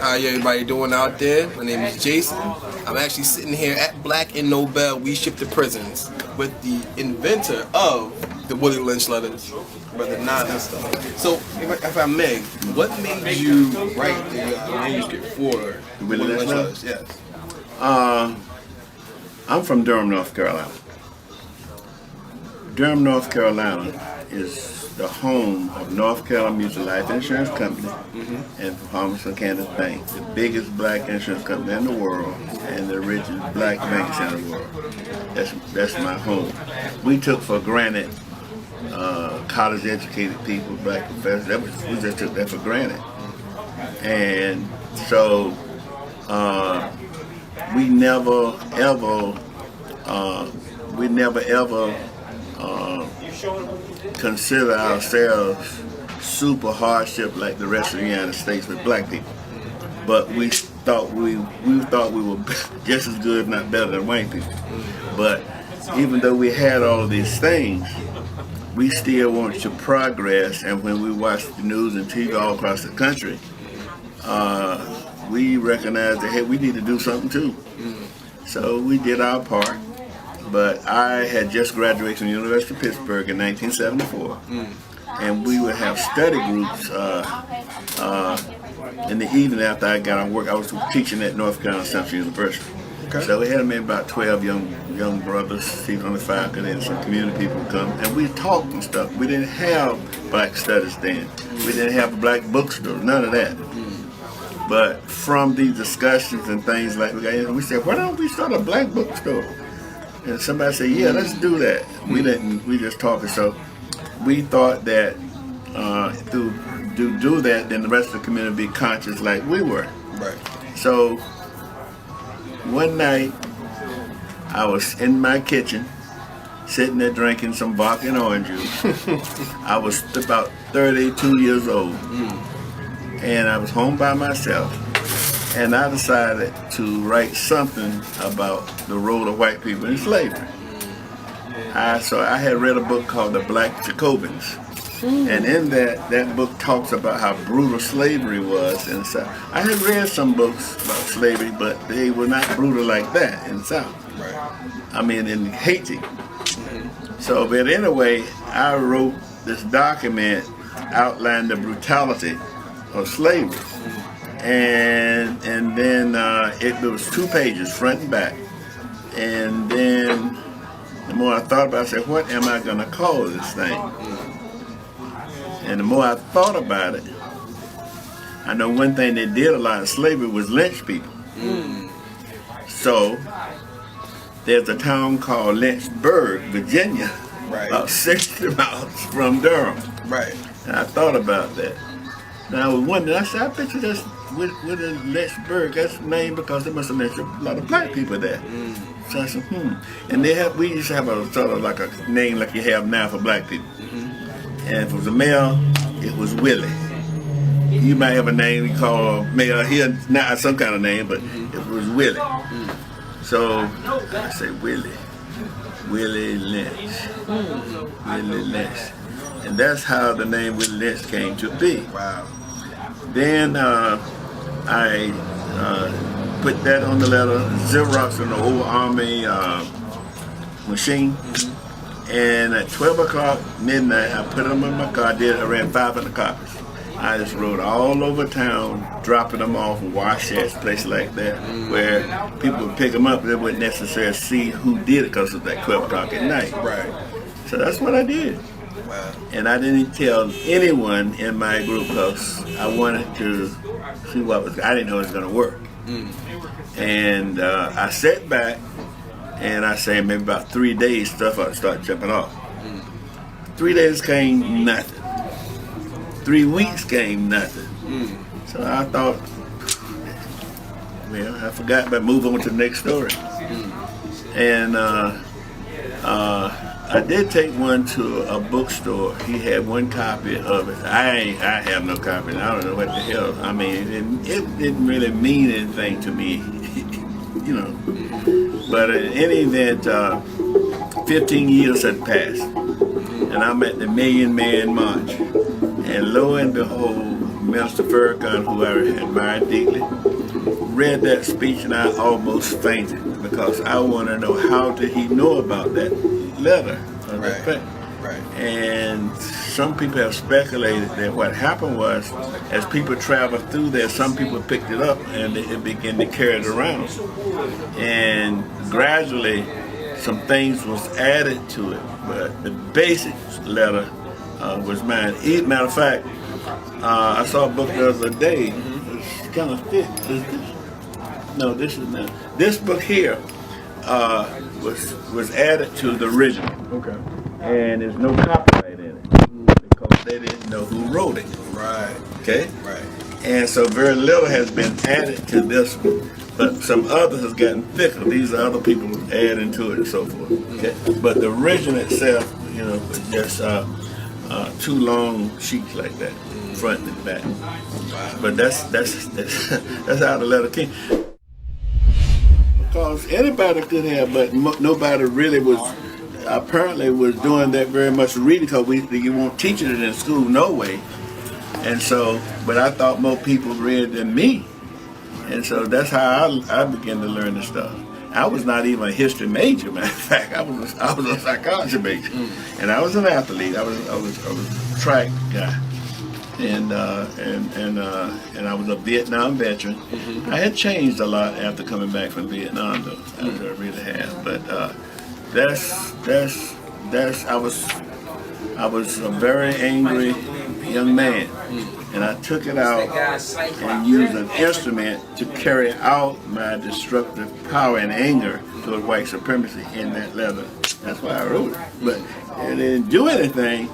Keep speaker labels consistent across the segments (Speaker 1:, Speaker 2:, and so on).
Speaker 1: How everybody doing out there? My name is Jason. I'm actually sitting here at Black and Nobel We Ship to Prisons with the inventor of the Willie Lynch letters, Brother Nana. So, if I may, what made you write the manuscript for the Willie Lynch letters? Yes.
Speaker 2: I'm from Durham, North Carolina. Durham, North Carolina is the home of North Carolina Mutual Life Insurance Company and Farmers and Kansas Bank, the biggest black insurance company in the world and the richest black banks in the world. That's my home. We took for granted college-educated people, black professors. We just took that for granted, and so we never ever consider ourselves super hardship like the rest of the United States with black people, but we thought we were just as good, if not better, than white people. But even though we had all of these things, we still wanted to progress. And when we watched the news and TV all across the country, we recognized that, hey, we need to do something too. So we did our part. But I had just graduated from the University of Pittsburgh in 1974, and we would have study groups in the evening after I got on work. I was teaching at North Carolina Central University. Okay. So we had maybe about 12 young brothers seated on the faculty, and some community people come, and we talked and stuff. We didn't have black studies then. We didn't have a black bookstore, none of that. But from these discussions and things like that, we said, why don't we start a black bookstore? And somebody said, yeah, let's do that. We didn't, we just talked. So we thought that to do that, then the rest of the community would be conscious like we were.
Speaker 1: Right.
Speaker 2: So one night, I was in my kitchen, sitting there drinking some vodka and orange juice. I was about 32 years old. And I was home by myself. And I decided to write something about the role of white people in slavery. So I had read a book called The Black Jacobins. And in that book talks about how brutal slavery was in the South. I had read some books about slavery, but they were not brutal like that in the South.
Speaker 1: Right.
Speaker 2: I mean, in Haiti. So, but anyway, I wrote this document outlining the brutality of slavery. And then it was 2 pages, front and back. And then the more I thought about it, I said, what am I going to call this thing? And the more I thought about it, I know one thing they did a lot of slavery was lynch people. So there's a town called Lynchburg, Virginia,
Speaker 1: right,
Speaker 2: about 60 miles from Durham.
Speaker 1: Right.
Speaker 2: And I thought about that. Now I was wondering, I said, I bet you that's with Lynchburg, that's named because they must have lynched a lot of black people there. So I said, And we used to have a sort of like a name like you have now for black people. And if it was a male, it was Willie. You might have a name you call a male here, not some kind of name, but it was Willie. So I said Willie Lynch. Willie Lynch. And that's how the name Willie Lynch came to be.
Speaker 1: Wow.
Speaker 2: Then I put that on the letter, Xerox on the old Army machine. And at 12 o'clock midnight, I put them in my car. I ran 500 copies. I just rode all over town, dropping them off in Washats, places like that, where people would pick them up. They wouldn't necessarily see who did it because it was like 12 o'clock at night.
Speaker 1: Right.
Speaker 2: So that's what I did.
Speaker 1: Wow.
Speaker 2: And I didn't tell anyone in my group because I wanted to see I didn't know it was going to work. And I sat back and I say maybe about 3 days stuff started jumping off. 3 days came nothing. 3 weeks came nothing. So I thought, well, I forgot about move on to the next story. And I did take one to a bookstore. He had one copy of it. I have no copy. I don't know what the hell. I mean, it didn't really mean anything to me, you know. But in any event, 15 years had passed, and I'm at the Million Man March. And lo and behold, Minister Farrakhan, who I admired deeply, read that speech and I almost fainted because I want to know how did he know about that letter.
Speaker 1: Right.
Speaker 2: And some people have speculated that what happened was, as people traveled through there, some people picked it up and it began to carry it around. And gradually, some things was added to it, but the basic letter was mine. Matter of fact, I saw a book the other day. It's kind of thick. No, this is not. This book here was added to the original.
Speaker 1: Okay.
Speaker 2: And there's no copyright in it because they didn't know who wrote it.
Speaker 1: Right.
Speaker 2: Okay?
Speaker 1: Right.
Speaker 2: And so very little has been added to this one, but some others has gotten thicker. These are other people adding to it and so forth. Okay? But the original itself, was just two long sheets like that, front and back.
Speaker 1: Wow.
Speaker 2: But that's how the letter came. Because anybody could have, but nobody really was. Apparently was doing that very much reading because you weren't teaching it in school, no way. And so, but I thought more people read than me. And so that's how I began to learn this stuff. I was not even a history major, matter of fact. I was a psychology major. And I was an athlete. I was a track guy. And I was a Vietnam veteran. I had changed a lot after coming back from Vietnam, though. I really have. But I was a very angry young man, and I took it out and used an instrument to carry out my destructive power and anger toward white supremacy in that letter. That's why I wrote it. But it didn't do anything.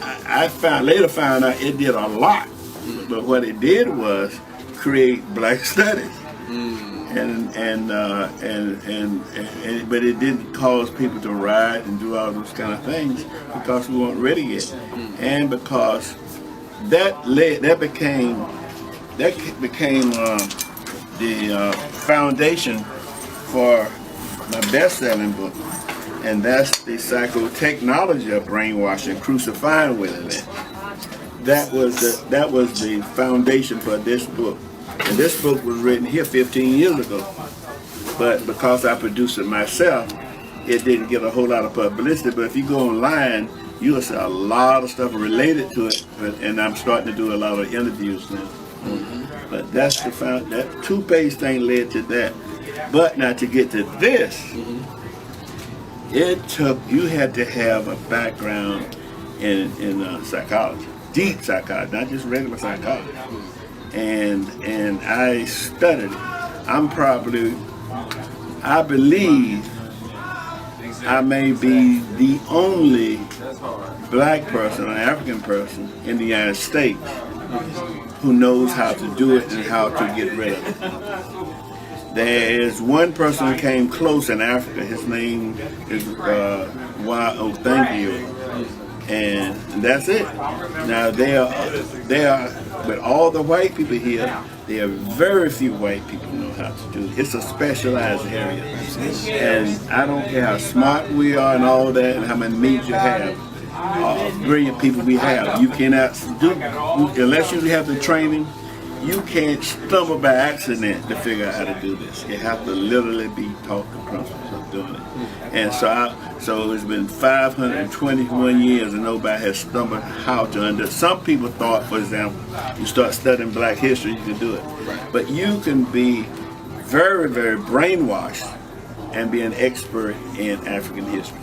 Speaker 2: I later found out it did a lot, but what it did was create black studies. But it didn't cause people to riot and do all those kind of things because we weren't ready yet, and because that became the foundation for my best-selling book, and that's the psychotechnology of brainwashing, crucifying Willie Lynch. That was the foundation for this book. And this book was written here 15 years ago. But because I produced it myself, it didn't get a whole lot of publicity. But if you go online, you'll see a lot of stuff related to it. And I'm starting to do a lot of interviews now. But that's that 2-page thing led to that. But now to get to this, you had to have a background in psychology, deep psychology, not just regular psychology. And I studied it. I believe I may be the only black person or African person in the United States who knows how to do it and how to get rid of it. There is one person who came close in Africa. His name is thank you. And that's it. Now they are, but all the white people here, there are very few white people who know how to do it. It's a specialized area. And I don't care how smart we are and all that and how many means you have, brilliant people we have. You cannot do, unless you have the training, you can't stumble by accident to figure out how to do this. You have to literally be taught the principles of doing it. And so it's been 521 years and nobody has stumbled how to understand. Some people thought, for example, you start studying black history, you can do it. But you can be very, very brainwashed and be an expert in African history.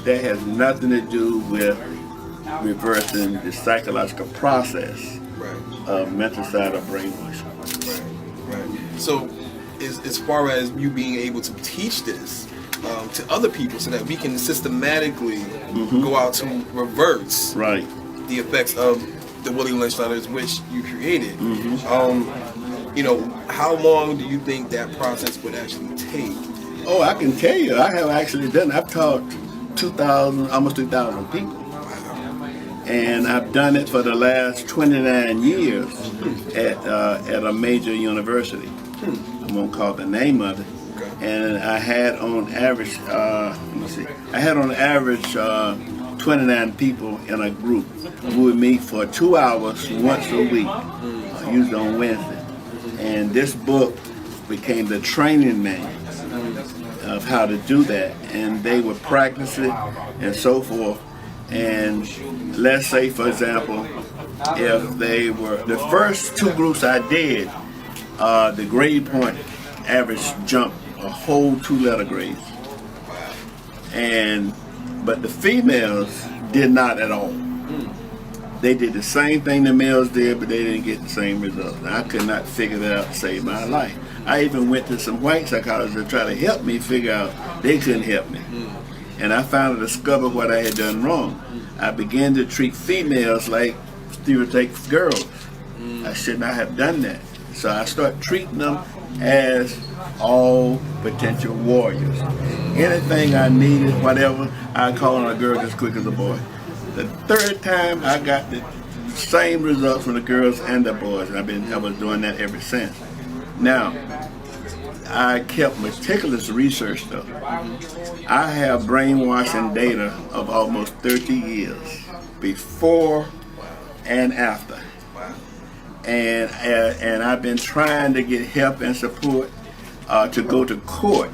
Speaker 2: That has nothing to do with reversing the psychological process of mental side of brainwashing.
Speaker 1: Right. So, as far as you being able to teach this to other people so that we can systematically go out to reverse the effects of the Willie Lynch letters which you created, how long do you think that process would actually take?
Speaker 2: Oh, I can tell you, I have actually done. I've taught 2,000, almost 2,000 people. And I've done it for the last 29 years at a major university. I won't call the name of it. And I had on average, 12 29 people in a group. We would meet for 2 hours once a week, usually on Wednesday. And this book became the training manual of how to do that. And they would practice it and so forth. And let's say, for example, if they were, the first 2 groups I did, the grade point average jumped a whole 2 letter grades. But the females did not at all. They did the same thing the males did, but they didn't get the same results. I could not figure that out to save my life. I even went to some white psychologists to try to help me figure out. They couldn't help me. And I finally discovered what I had done wrong. I began to treat females like stereotype girls. I should not have done that. So I started treating them as all potential warriors. Anything I needed, whatever, I call on a girl as quick as a boy. The 3rd time I got the same results from the girls and the boys, and I was doing that ever since. Now, I kept meticulous research though. I have brainwashing data of almost 30 years, before and after. And I've been trying to get help and support to go to court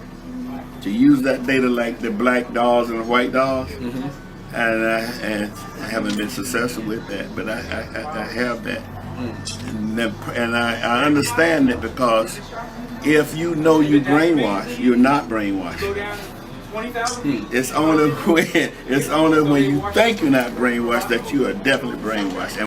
Speaker 2: to use that data like the black dolls and the white dolls. And I haven't been successful with that, but I have that. And I understand it, because if you know you brainwashed, you're not brainwashed. It's only when you think you're not brainwashed that you are definitely brainwashed.